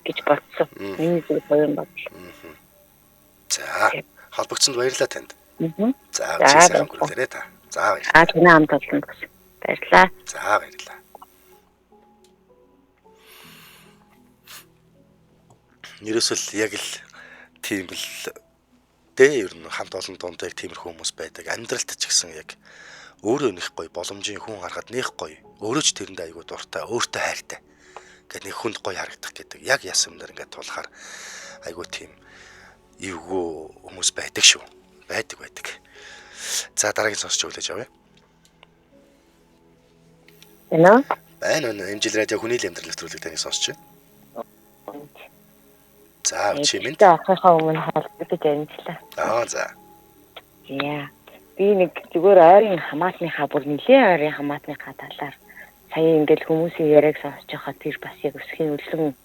Гэж бодсон. Миний зөв юм бодлоо. За. Холбогцсонд баярлалаа танд. За, сайхан өнгөрүүлээрэй та. За баярлалаа. Таны хамт олсон гэсэн. Баярлалаа. За баярлалаа. Ерөөсөл яг л тийм л ер нь хамт олон донд яг тиймэрхүү хүмүүс байдаг. Амьдралд ч гэсэн яг өөрөө нэх гоё боломжийн хүн харахад нэх гоё. Өөрөө ч тэрэндээ айгуу дуртай, өөртөө хайртай. Гэт нэг хүнд гоё харагдах гэдэг. Яг ясам дээр ингээд тулахаар айгуу тийм эвгүй хүмүүс байдаг шүү. Байдаг. За дараагийн сонсч өглөөж авъя. Эна? Байна. Эмжил радио хүний л амьдрал нэвтрүүлэг таны сонсч байна. За чимэнд ахыхаа өмнө хаалт амжилаа. За. Яа. Би нэг зүгээр ойрын хамаатныхаа бүр нэлээд ойрын хамаатныхаа талаар сая ингээл хүмүүсийн яриаг сонсож байхад тэр бас яг өсгийн үлэн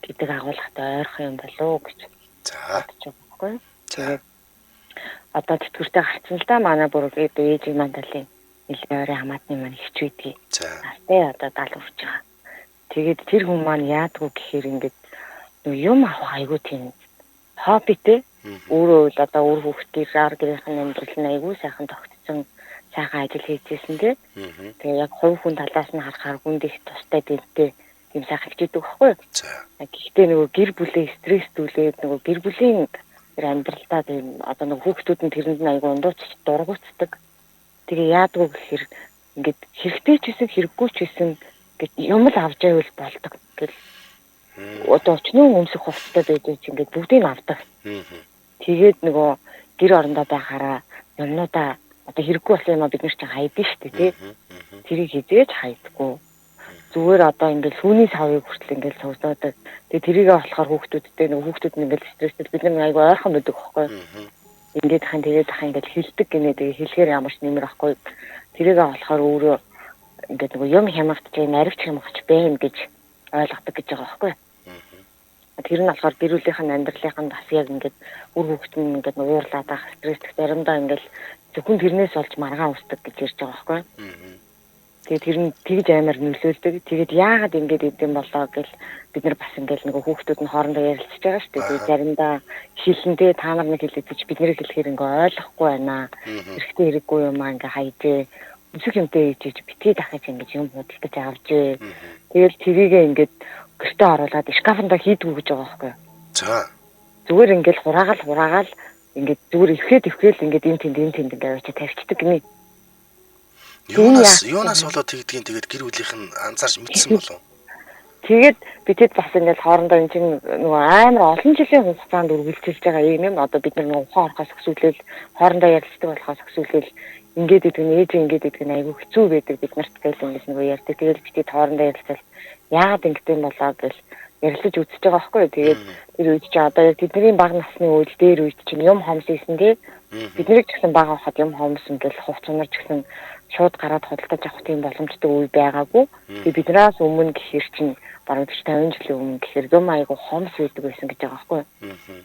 гэдэг агуулгатай ойрхон юм болоо гэж. За. Тэгээд одоо тэтгэвртэй гарцсан л да манай бүр ээжийн мандалын нэлээд ойрын хамаатны маань хичээдгий. За. Настай одоо 70 хүрч байгаа. Тэгээд тэр хүн маань яадгүй гэхээр ингээд юм авах айгуу тийм хоббитэй өөрөө л одоо өөр хүүхдийн ар гэрийн амьдрал нь айгуу сайхан тогтсон сайхан ажил хийжсэн тий. Тэгээ яг хувь хүн талаас нь харахаар хүнд их тустай дэнтэй юм сайхан хичээдэг байхгүй юу? Гэхдээ нөгөө гэр бүлийн стресстүүлээд нөгөө гэр бүлийн амьдралдаа тийм одоо нөгөө хүүхдүүд нь тэрэнд нь айгуу ундууч дургуутдаг. Тэгээ яадгүй гэхээр ингээд хэрэгтэй ч гэсэн хэрэггүй ч гэсэн ингээд юм л авч байвал болдог гэл одоо өчнөө өмсөх хувцастай байдаг чинь ингээд бүгдийг авдаг. Тэгээд нөгөө гэр орондоо байхаараа юмнуудаа одоо хэрэггүй болсон юм а бид нар чинь хайдаг шүү дээ тий. Тэрийг хизээж хайдаггүй. Зүгээр одоо ингээд сүүний савыг хүртэл ингээд сувдаадаг. Тэгээд тэрийгээ болохоор хүүхдүүдтэй нөгөө хүүхдүүд нь ингээд стресстэй бид нар айгүй ойрхон байдаг байхгүй. Ингээд хань тэгээд хаа ингээд хилдэг гинэ тэгээд хэлэхээр ямар ч нэмэр ахгүй. Тэрийгээ болохоор өөрөө ингээд нөгөө юм хямгч наригч хямгч байна гэж ойлгодог гэж байгаа байхгүй. Тэр нь болохоор гэр бүлийнхэн амьдралынхан бас яг ингээд үр хөвгт нь ингээд уурлаад ах стресстэй заримдаа ингээд зөвхөн тэрнээс олж маргаан усдаг гэж ярьж байгаа байхгүй. Тэгээд тэр нь тэгж амар нөлөөлдөг. Тэгээд яагаад ингээд идэм болоо гэл бид нар бас ингээд нөгөө хүүхдүүд нь хоорондоо ярилцж байгаа шүү дээ. Тэгээд заримдаа хилэндээ та нар нэг хэлээд чи бид нэр хэлэхээр ингээд ойлгохгүй байна. Хэрэгтэй хэрэггүй юм аа ингээд хайжээ. Өсөх юмтэй хийж битгий дахиж ингээд юм худалдаж авчээ. Тэгэл тэрийгээ ингээд гэртээ оруулаад шкафанда хийдгүү гэж байгаа байхгүй юу? За. Зүгээр ингээд хураагаал ингээд зүгээр өвхөөл ингээд энэ тэнд ингээд авчиж тавьчихдаг гинэ. Юунаас болоод тэгдгийг тэгээд гэр бүлийнх нь анзаарч мэдсэн болов. Тэгээд бидэд бас ингээд хоорондоо энэ чинь нөгөө амар олон жилийн хугацаанд үргэлжилж байгаа юм одоо бид нар нөгөө ухаан орхоос өсвөлөл хоорондоо ярилцдаг болохоос өсвөлөл ингээд идэх нь ээж ингээд идэх нь айгүй хэцүү байдаг бид нарт тэгэл ингээд нөгөө ярьдаг. Тэгээд бидэд хоорондоо ярилцал яагаад ингэдэм болоо гэж ярилцаж үзэж байгаа байхгүй юу. Тэгээд тэр үед чи одоо яг тэдний бага насны үйл дээр үед чинь юм хомс ийсэн тий. Биднийг ч гэсэн бага хахад юм хомс ингээл хугацаанаар ч гэсэн шууд гараад худалдаж авах тийм боломжтой үе байгаагүй. Тэгээд биднээс өмнө гэхэр чинь баруун 50 жилийн өмнө гэхэр юм айгу хомс байдаг байсан гэж байгаа байхгүй юу.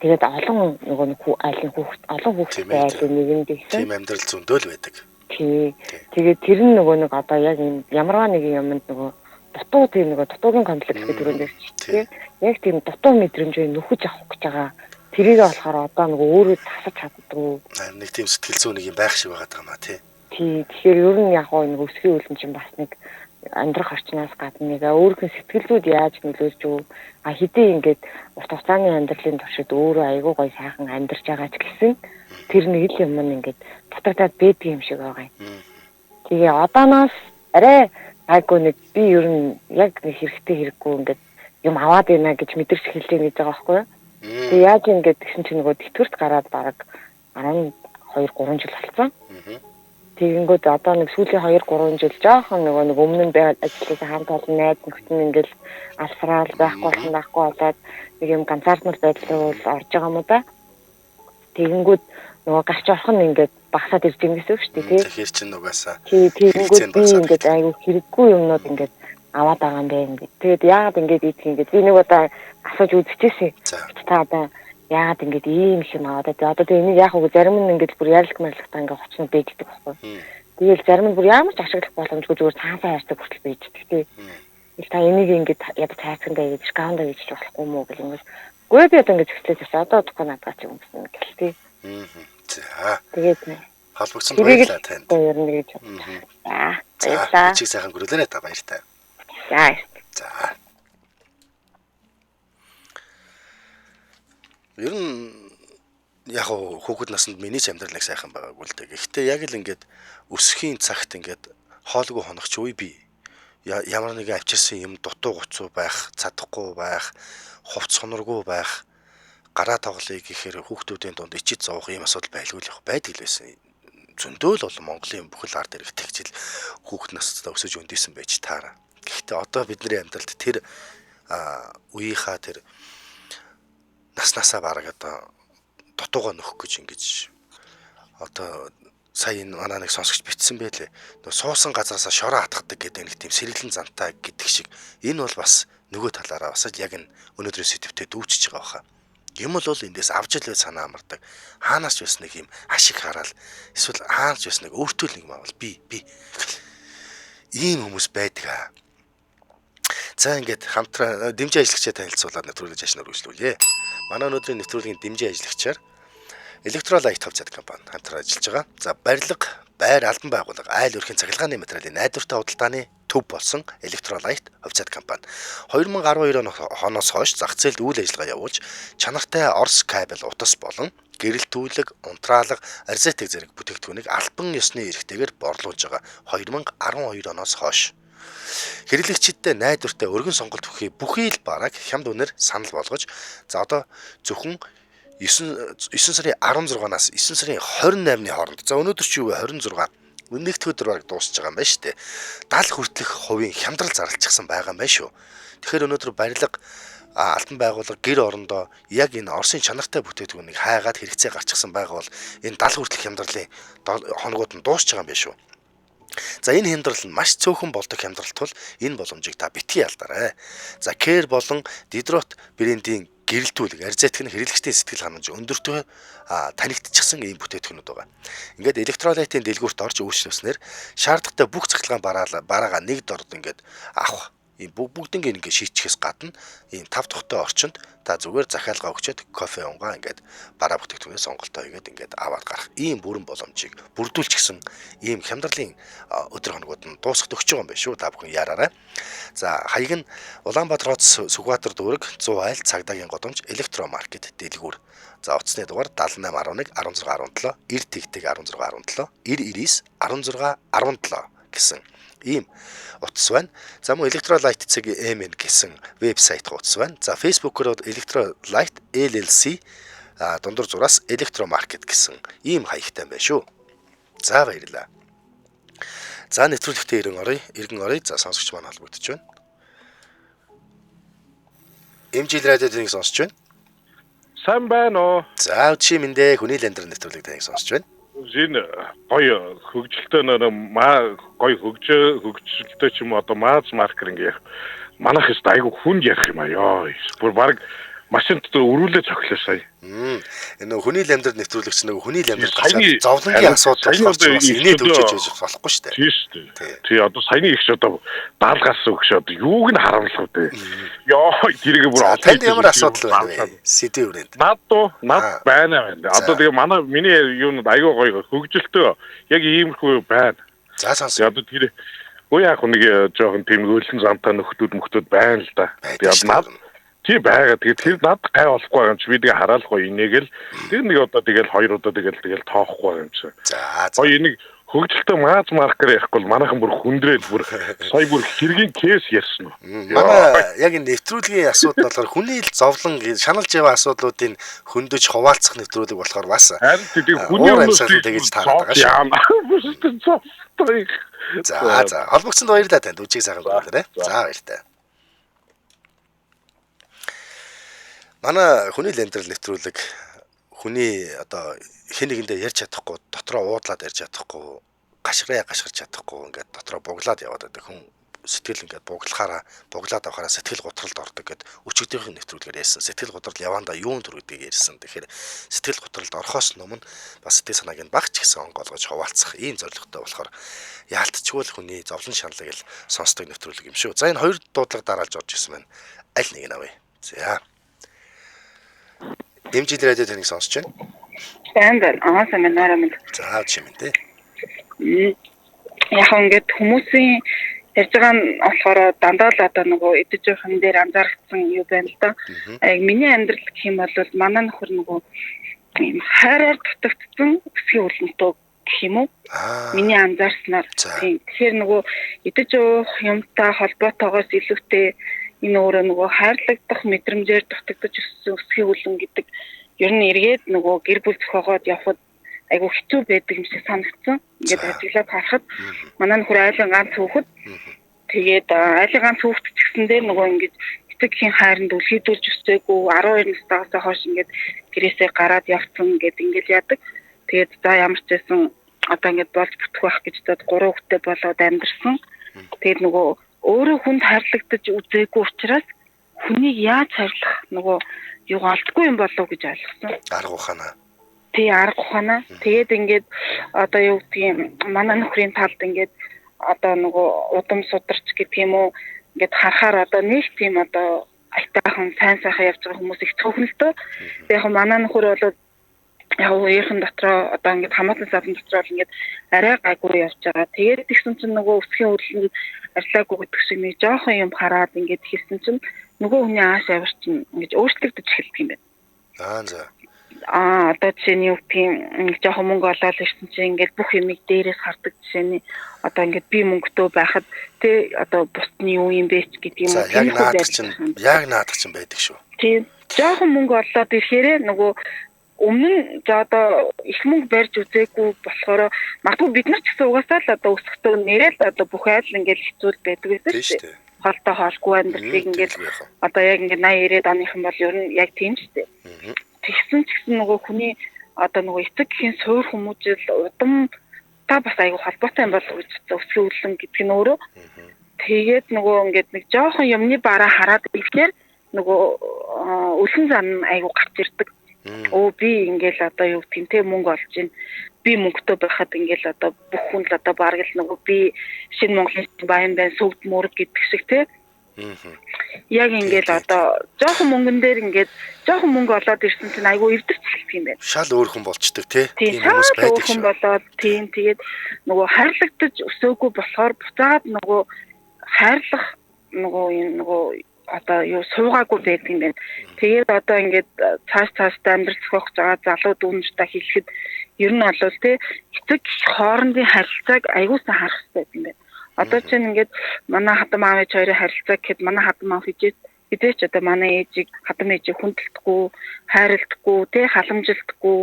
Тэгээд олон нөгөө айлын хүүхд олон хүүхдтэй айлын нэгэнд ихсэн. Тийм амьдрал зөндөөл байдаг. Тий. Тэгээд тэр нь нөгөө нэг одоо яг ямарваа нэг юмд нөгөө дутуу тийм нөгөө дутуугийн комплекс гэдэг төрөнд ирж тий. Яг тийм дутуу мэдрэмжийг нөхөж авах гэж байгаа тэрийг болохоор одоо нэг өөрөө тасаж чаддгүй. Нэг тийм сэтгэл зүйн нэг юм байх шиг байгаа маа тий. Тэгэхээр ер нь яг нэг өсгийн үлэн чинь бас нэг амьдрах орчноос гадна нэг өөрхөн сэтгэлзүүд яаж нөлөөлж юу хэдий ингээд урт хугацааны амьдралын туршид өөрөө айгүй гоё сайхан амьдарч байгаа ч гэсэн тэр нэг л юм ингээд татагдаад байдаг юм шиг байгаа юм. Тэгээ одооноос арай айгүй нэг би ер нь яг нэг хэрэгтэй хэрэггүй ингээд юм аваад байна гэж мэдэрч хэлж байгаа гэж байгаа байхгүй юу? Тэгээ яаж ингэж гэсэн чинь нөгөө тэтгэврт гараад бараг 12 3 жил болсон. Тэгэнгүүт одоо нэг сүүлийн 2 3 жил жоохон нөгөө нэг өмнө нь байгаад ажилласан хамт олон найз нөхдөд ингээл алсраал байхгүй болоод нэг юм ганцаардмал байдлаар орж байгаа юм да. Тэгэнгүүт нөгөө гарч орох нь ингээд багасаад ирж байгаа гэсэн үг шүү дээ тий. Тэгэхээр чинь нугасаа. Тэгэнгүүт би ингээд аюу хэрэггүй юмнууд ингээд аваад байгаа юм байна. Тэгээд яагаад ингээд ийдэх юм гээд би нэг удаа асууж үзчихсэн. Та одоо яагаад ингэж ийм их юм аваад одоо энийг яах вэ? Зарим нь ингэж бүр ярилгмарлахтаа ингээ хоцно бийддэг байхгүй. Тэгээл зарим нь бүр ямар ч ашиглах боломжгүй зүгээр цаасаа хайрцаг хүртэл бийддэг тий. Тэгэл та энийг ингэж ядаж хайцсандаа гэж скаундаа гэж болохгүй мүү гэл ингэж. Гүй би одоо ингэж хэвчлээс одоо тухайн надад ч юм гэсэн гэл тий. За. Тэгээд холбогдсон баярлалаа танд. Ер нь гэж. За. Баярлалаа. Чиг сайхан гөрөлөө та баяртай. За. Ер нь яг хүүхэд наснд миний ч амьдрал нэг сайхан байгаагүй л дээ. Гэхдээ яг л ингээд өсөхийн цагт ингээд хоолгүй хоногч үе би ямар нэгэн авчирсан юм дутуу гуцуу байх, цадахгүй байх, хувц соноргүй байх, гараа тоглоё гэхээр хүүхдүүдийн дунд ичид зовох юм асуудал байлгүй л байдаг л байсан. Зөндөө л бол Монголын бүхэл ард ирэх тэгжил хүүхэд настай өсөж өндийсэн байж таараа. Гэхдээ одоо бидний амьдралд тэр үеийнхаа тэр наснасаа бараг одоо дутуугаа нөхөх гэж ингэж одоо сая энэ манай нэг сонсогч битсэн байлээ. Нөө суусан газараасаа шороо хатгадаг гэдэг нэг тийм сэргэлэн зантай гэдэг шиг энэ бол бас нөгөө талаараа бас яг энэ өнөөдрийн сэдвтэ дүүчиж байгаа баха. Юм бол эндээс авч илвэ санаа амардаг. Хаанаас ч бас нэг юм ашиг хараал эсвэл хаанаас ч бас нэг өөртөө нэг юм авал би ийм хүмүүс байдаг. За ингээд хамтран дэмжээ ажиллагчаа танилцуулаад нэвтрүүлэг ажил үргэлжлүүлье. Манай өнөөдрийн нэвтрүүлгийн дэмжээ ажиллагчаар Electrolyte хувьцаат компани хамтран ажиллаж байгаа. За барилга, байр албан байгууллага, айл өрхийн цахилгааны материалын найдвартай худалдааны төв болсон Electrolyte хувьцаат компани 2012 оноос хойш зах зээлд үйл ажиллагаа явуулж чанартай орс кабель утас болон гэрэлтүүлэг, унтраалга, арзетик зэрэг бүтээгдэхүүнийг албан ёсны эрхтэйгээр борлуулж байгаа 2012 оноос хойш. Хэрэглэгчидтэй найдвартай өргөн сонголт бүхий л бараг хямд үнээр санал болгож за одоо зөвхөн 9 сарын 16-наас 9 сарын 28-ны хооронд за өнөөдөр ч юу вэ 26 өнөөгдөх өдөр бараг дуусч байгаа юм байна шүү дээ. 70 хүртэлх хувийн хямдрал зарлчихсан байгаа юм байна шүү. Тэгэхээр өнөөдөр барилга албан байгууллага гэр орондоо яг энэ Оросын чанартай бүтээгдэхүүнийг хайгаад хэрэгцээ гарчихсан байгаа бол энэ 70 хүртэлх хямдралын хоногуд нь дуусч байгаа юм байна шүү. За энэ хямдрал нь маш цөөхөн болдог хямдралт бол энэ боломжийг та битгий алдаарай. За Care болон Didrot брендийн гэрэлтүүлэг, арзетик нь хэрэглэгчдийн сэтгэл ханамж өндөртөө танигдчихсан ийм бүтээгдэхүүнүүд байгаа. Ингээд Electrolyte-ийн дэлгүүрт орж үйлчлүүлснээр шаардлагатай бүх цахилгаан бараагаа нэг дорд ингээд авах. Ийм бүгднийг ингээд шийтгэхээс гадна ийм 5 тухтай орчинд та зүгээр захиалга өгчөөд кофе унгаа ингээд бараа бүтээгдэхүүний сонголтоо хийгээд ингээд аваад гарах ийм бүрэн боломжийг бүрдүүлчихсэн ийм хямдралын өдөр хоногуд нь дуусгад өгч байгаа юм байна шүү. Та бүхэн яраарай. За хаяг нь Улаанбаатар хот Сүхбаатар дүүрэг 100 айл цагдаагийн годомж электромаркет дэлгүүр. За утасны дугаар 7811 1617 9 1617 99 1617 гэсэн ийм утас байна. За мөн Electrolyte CG-MN гэсэн вебсайт утас байна. За Facebook-оор Electrolyte LLC дундуур зураас Electromarket гэсэн ийм хаягтай байна шүү. За баярлалаа. За нэвтрүүлэгтээ иргэн оръё. За сонсогч маань холбогдож байна. MJ радиогийн сонсож байна. Сайн байна уу? За чи мэндэ хүний лендер нэвтрүүлэг таныг сонсож байна. Энэ гоё хөгжилтэй гоё хөгжилтэй ч юм одоо мааз маркер ингээ манайх ч айгу хүнд ярих юм аа ёо. Бүр баг машинд өрүүлээ цохилоо сая. Энэ хүний амьдрал нэвтрүүлэгч нөгөө хүний амьдрал гарч зовлонгийн асуудал болохоор ч бас инээд үжиж байж болохгүй шүү дээ. Тийм шүү дээ. Тий одоо саяны ихч одоо даалгаас өгч одоо юуг нь харамлах вэ? Йоо тэрийг бүр танд ямар асуудал байна вэ? Сэдв өрөөнд. Над байна. Одоо тэгээ миний юунууд аягүй гоё хөгжилтөө яг иймэрхүү байна. За сонсоо. Одоо тэр үе яг нэг жоохон тийм өлөн замтай нөхдүүд байна л да. Тэгээд над тий байгаа. Тэгээд тэр над гай болохгүй юм чи би тэгээ хараалахгүй инегээл тэр нэг одоо тэгэл хоёр удаа тэгэл тоохгүй юм чи. За. Гоё энийг хөгжилтөө мааз маркер яахгүй манайхан бүр хүндрээд бүр сая бүр хэргийн кейс ярьсан уу. Манай яг энэ нэвтрүүлгийн асуудал болохоор хүний л зовлон шаналж яваа асуудлуудыг хөндөж хуваалцах нэвтрүүлэг болохоор бас харин тийм хүний амьсгалын тэгэж таардаг шүү. За холбогцсонд баярлалаа танд үжиг сайхан гүйлээрэй. За баяртай. Манай хүний л амьдрал нэвтрүүлэг хүний одоо хэн нэгэндээ ярьж чадахгүй дотроо уудлаад ярьж чадахгүй гашгарч чадахгүй ингээд дотроо буглаад яваад байдаг хүн сэтгэл ингээд буглаад авахаараа сэтгэл готролд ордог гэд өчигдөрийн нэвтрүүлгээр ярьсан. Сэтгэл готрол явандаа юун төрүүдийг ярьсан. Тэгэхээр сэтгэл готролд орохоос өмнө бас сэтгэл санааг нь багч гэсэн онгоолгож хуваалцах ийм зорилготой болохоор яалтчгүй л хүний зовлон шаналыг л сонсдог нэвтрүүлэг юм шүү. За энэ хоёр дуудлага дараалж орж ирсэн байна. Аль нэг нь авъя. За. Дэмжил радио таныг сонсож байна. Байна. Семинар минь. За чимэнтэй. Яг ингээд хүмүүсийн ярьж байгаа нь болохоор дандаа л одоо нөгөө идэж явахын дээр анзаарчихсан юу байна л да. Яг миний амьдрал гэх юм бол манай нөхөр нөгөө ийм хайраар дутагдсан өсгийн үлэнтөө гэх юм уу? Миний анзаарснаар тийм. Тэгэхээр нөгөө идэж явах юмтай холбоотойгоос илүүтэй энэ өөрөө нөгөө хайрлагдах мэдрэмжээр дутагдаж өссөн өсгийн үлэн гэдэг ер нь эргээд нөгөө гэр бүл зохиогоод явхад айгу хэцүү байдаг юм шиг санагдсан. Ингээд ажиглаад харахад манай нөхөр айлын ганц хүүхэд тэгээд айлын ганц хүүхэд ч гэсэндээ нөгөө ингээд эцэгхийн хайранд үлхийдүүлж өсөөгүй 12 настайгаас хойш ингээд гэрээсээ гараад явцсан гэдэг ингээд яадаг. Тэгээд за ямар ч байсан одоо ингээд болж бүтэх байх гэж дод 3 хүүхэдтэй болоод амьдэрсэн. Тэгээд нөгөө өөрөө хүнд хайрлагдаж үзээгүй учраас хүнийг яаж хайрлах нөгөө юу олдгүй юм болов гэж ойлгосон. Арга ухаанаа. Тий арга ухаанаа. Тэгээд ингээд одоо юу гэдгийг манай нөхрийн талд ингээд одоо нөгөө удам сударч гэдэг юм уу ингээд харахаар одоо нэг тийм одоо айтайхан сайн сайхан явж байгаа хүмүүс их цөөхөн л дөө. Яг манай нөхөр бол яг үеийнхэн дотроо одоо ингээд хамаатан садан дотроо ингээд арай гайгүй явж байгаа. Тэгээд тэгсэн чинь нөгөө өсгийн хөдөлгөнд арилаагүй гэдэг шиг нэг жоохон юм хараад ингээд хэлсэн чинь нөгөө хүний ааш авир чинь ингэж өөрчлөгдөж эхэлдэг юм байна. За. Одоо жишээ нь юу гэх жоохон мөнгө олоод ирсэн чинь ингээд бүх юмыг дээрээс хардаг жишээний одоо ингээд би мөнгөтэй байхад тэ одоо бусдны юу юм бэ ч гэдэг юм уу. Яг наадах чинь байдаг шүү. Тийм. Жоохон мөнгө олоод ирэхээрээ нөгөө өмнө нь за одоо их мөнгө барьж үзээгүй болохоор магадгүй бид нар ч гэсэн угаасаа л одоо өсөхдөө нэрэл одоо бүх айл ингээд хэцүү байдаг гэсэн шүү дээ. Хоолтой хоолгүй амьдралыг ингээд одоо яг ингээд 80 90 оныхан бол ер нь яг тийм шүү дээ. Тэгсэн ч гэсэн нөгөө хүний одоо нөгөө эцэг гэхийн суур хүмүүжил удам та бас айгүй холбоотой юм болов гэж өсгөө үлэн гэдэг нь өөрөө. Тэгээд нөгөө ингээд нэг жоохон юмны бараа хараад ирэхээр нөгөө үлэн зан айгүй гарч ирдэг. Би ингээл одоо юу гэх юм те мөнгө олж ийн. Би мөнгөтэй байхад ингээл одоо бүх хүн л одоо бараг л нөгөө би шинэ Монголын баян байн сүгд мөрөг гэдэг шиг те. Яг ингээл одоо жоохон мөнгөн дээр ингээд жоохон мөнгө олоод ирсэн чинь айгүй эвдэрч эхэлдэг юм байна. Шал өөр хүн болчдөг тийм хүмүүс байдаг шүү. Болоод тийм тэгээд нөгөө хайрлагдаж өсөөгүй болохоор буцаад нөгөө хайрлах нөгөө юм нөгөө одоо юу суугаагүй байдаг юм байна. Тэгээд одоо ингээд цаашдаа амьдрал зохиох байгаа залуу дүүнэртэй хэлэхэд ер нь бол тий эцэг хоорондын харилцааг айгуусан харах хэрэгтэй юм байна. Одоо чинь ингээд манай хатам аав ээж хоёрын харилцаа гэхэд манай хатам аав хизээч одоо манай ээжийг хатам ээжийг хүндэлдэггүй, хайрладаггүй, тий халамжилдаггүй,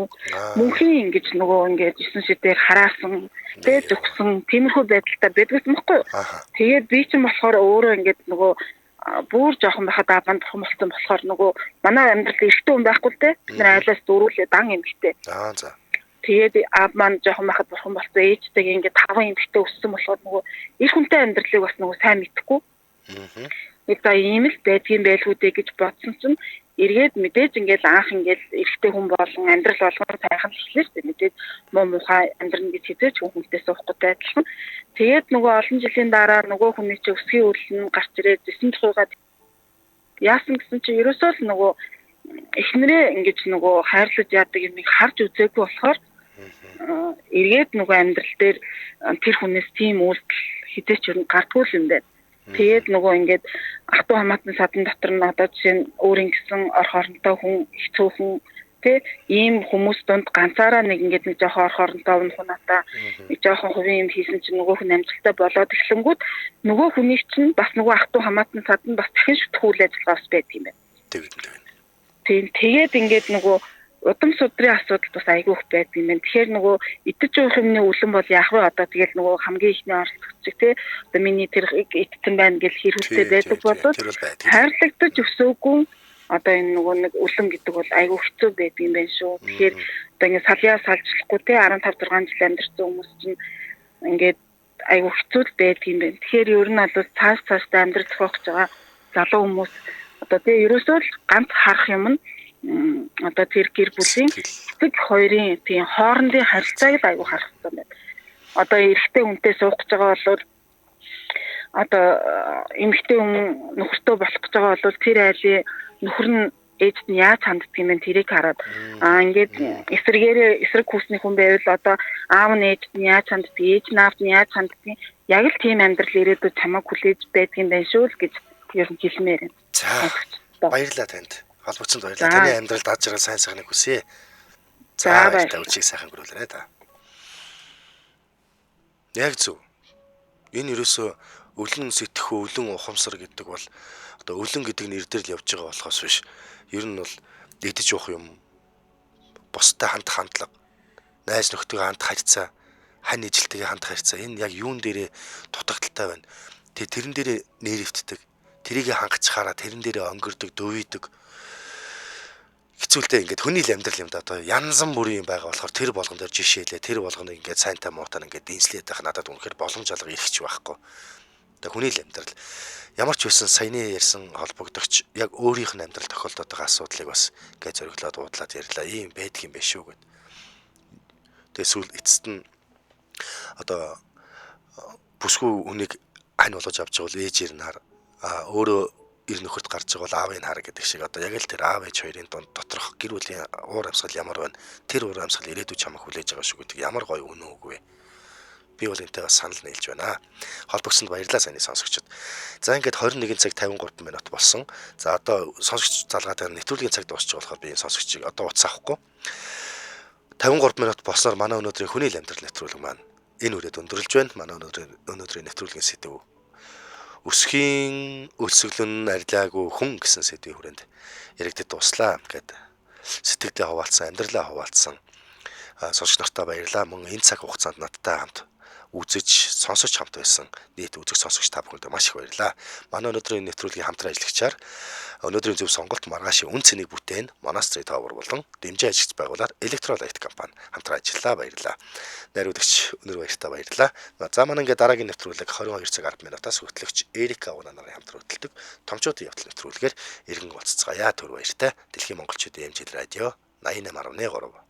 мөнхийн ингэж нөгөө ингээд 9 шидээр хараасан, тий зүгсэн, тиймэрхүү байдалтай байдгүйсэн мэхгүй. Тэгээд би чинь болохоор өөрөө ингээд нөгөө бүр жоохон байхад ааван бурхан болсон болохоор нөгөө манай амьдралд эртөө хүн байхгүй л тий. Бид нар айлаас дөрүүлээ дан эмхтэй. За. Тэгээд аав маань жоохон байхад бурхан болсон ээжтэйг ингээд 5 эмхтэй өссөн болохоор нөгөө их хүнтэй амьдралыг бас нөгөө сайн мэдхгүй. За ийм л байдгийн байлгүй дээ гэж бодсон чинь эргээд мэдээж ингээд анх ингээд эрэгтэй хүн болон амьдрал болгоно сайхан эхлэв шүү дээ. Мэдээж муу мухай амьдрна гэж хизээч хүнтэй суухгүй адилхан. Тэгээд нөгөө олон жилийн дараа нөгөө хүний чинь өсгийн үйл нь гарч ирээд 9%-аад яасан гэсэн чинь ерөөсөө л нөгөө эхнэрээ ингэж нөгөө хайрлаж яадаг юм харж үзээгүй болохоор эргээд нөгөө амьдрал дээр тэр хүнээс тийм үйлдэл хизээч юу гардгүй юм байна. Тэгээд нөгөө ингээд ах トゥ хамаатан садан дотор нь одоо жишээ нь өөрийн гэсэн ор хоронтой хүн хэцүү хүн тэ ийм хүмүүс донд ганцаараа нэг ингээд нэг жоохон ор хоронтой хүн надаа нэг жоохон хувийн юм хийсэн чинь нөгөө хүн амжилттай болоод эхлэнгүүт нөгөө хүнийг чинь бас нөгөө ах トゥ хамаатан садан бас дахин шүтэх үйл ажиллагаа бас байдаг юм байна. Тэгээд ингээд нөгөө удам судрын асуудал бас айгүй их байдаг юм байна. Тэгэхээр нөгөө идэж уух юмны үлэн бол яах вэ одоо тэгэл нөгөө хамгийн ихний оролцогч тий одоо миний тэр идсэн байна гэж хэрүүлтэй байдаг бол хайрлагдаж өсөөгүй одоо энэ нөгөө нэг үлэн гэдэг бол айгүй хэцүү байдаг юм байна шүү. Тэгэхээр одоо ингэ саляа салжлахгүй тий 15 6 жил амьдэрсэн хүмүүс чинь ингээд айгүй хэцүү байдаг юм байна. Тэгэхээр ер нь бол цаашдаа амьдрал зохиогч байгаа залуу хүмүүс одоо тий ерөөсөө л ганц харах юм нь одоо тэр гэр бүлийн эцэг хоёрын тийм хоорондын харилцааг л аягүй харах хэрэгтэй байна. Одоо эрэгтэй хүнтэй суух гэж байгаа бол одоо эмэгтэй хүн нөхөртөө болох гэж байгаа бол тэр айлын нөхөр нь ээжд нь яаж ханддаг юм бэ тэрийг хараад ингээд эсрэг хүүсний хүн байвал одоо аав нь ээжд нь яаж ханддаг, ээж нь аавд нь яаж ханддаг яг л тийм амьдрал ирээдүйд чамайг хүлээж байдаг юм байна шүү л гэж ер нь хэлмээр байна. За баярлалаа танд. Холбогцсонд баярлалаа. Таны амьдралд аж аргал сайн сайхныг хүсье. За баярлалаа. Өчиг сайхан гөрүүлээрэй та. Яг зөв. Энэ ерөөсөө өлөн сэтгэхүй, өлөн ухамсар гэдэг бол одоо өлөн гэдэг нэр дээр л явж байгаа болохоос биш. Ер нь бол идэж уух юм, бусдад хандах хандлага, найз нөхдөд хандах харьцаа, хань ижилтэйгээ хандах харьцаа энэ яг юун дээрээ дутагдaltaй байна. Тэрэн дээрээ нэрвтдэг. Тэрийг хангацхаараа тэрэн дээрээ өнгөрдөг, дөвийдэг. Хэцүүлдэ ингээд хүний л амьдрал юм да одоо янзан бүрийн юм байгаа болохоор тэр болгон дээр жишээлээ тэр болгоныг ингээд сайнтай муутаар ингээд дэнслээд байх надад үнэхээр боломж алга ирэх байхгүй. Одоо хүний л амьдрал ямар ч байсан саяны ярьсан холбогдогч яг өөрийнх нь амьдрал тохиолдоод байгаа асуудлыг бас ингээд зориглоод уудлаад ярьлаа. Ийм байдаг юм биш үү гэд. Тэгээ сүүл эцэст нь одоо бүсгүй хүнийг хань болгож авч байгаа бол ээжээр нь хар өөрөө ир нөхөрт гарч байгаа бол аавын хар гэдэг шиг одоо яг л тэр аав ээж хоёрын донд доторх гэр бүлийн уур амьсгал ямар байна тэр уур амьсгал ирээдүйд чамайг хүлээж байгаа шүү гэдэг ямар гоё үнэн үгүй би бол энэтэй бас санал нийлж байна. Холбогсонд баярлалаа саяны сонсогчдод. За ингээд 21 цаг 53 минут болсон. За одоо сонсогч залгаатай нэвтрүүлгийн цаг дуусч байгаа болохоор би энэ сонсогчийг одоо утас авахгүй 53 минут болсноор манай өнөөдрийн хүний л амьдрал нэвтрүүлэг маань энэ үрээд өндөрлж байна. Манай өнөөдрийн нэвтрүүлгийн сэдэв өсхийн өлсгөлөн арилаагүй хүн гэсэн сэдвийн хүрээнд яригдад дуслаа гэд сэтгэлдээ хуваалцсан, амьдралаа хуваалцсан сонсогч нартаа баярлалаа. Мөн энэ цаг хугацаанд надтай хамт үзэж, сонсож хамт байсан нийт үзэг сонсогч та бүхэнд маш их баярлалаа. Манай өнөөдрийн нэвтрүүлгийн хамтран ажиллагчаар өнөөдрийн зөв сонголт маргаашийн үн цэнийг бүтээн Monastery Tower болон дэмжээ ажигч байгууллагаар Electrolyte компани хамтран ажиллаа. Баярлалаа. Найруулагч өнөр баяртай баярлалаа. За манай ингээд дараагийн нэвтрүүлэг 22 цаг 10 минутаас хөтлөгч Эрика Агуна нарын хамтран хөтэлдэг томчуудын явдал нэвтрүүлгээр иргэн уулзцгаая. Түр баяртай. Дэлхийн монголчуудын эмчил радио 88.3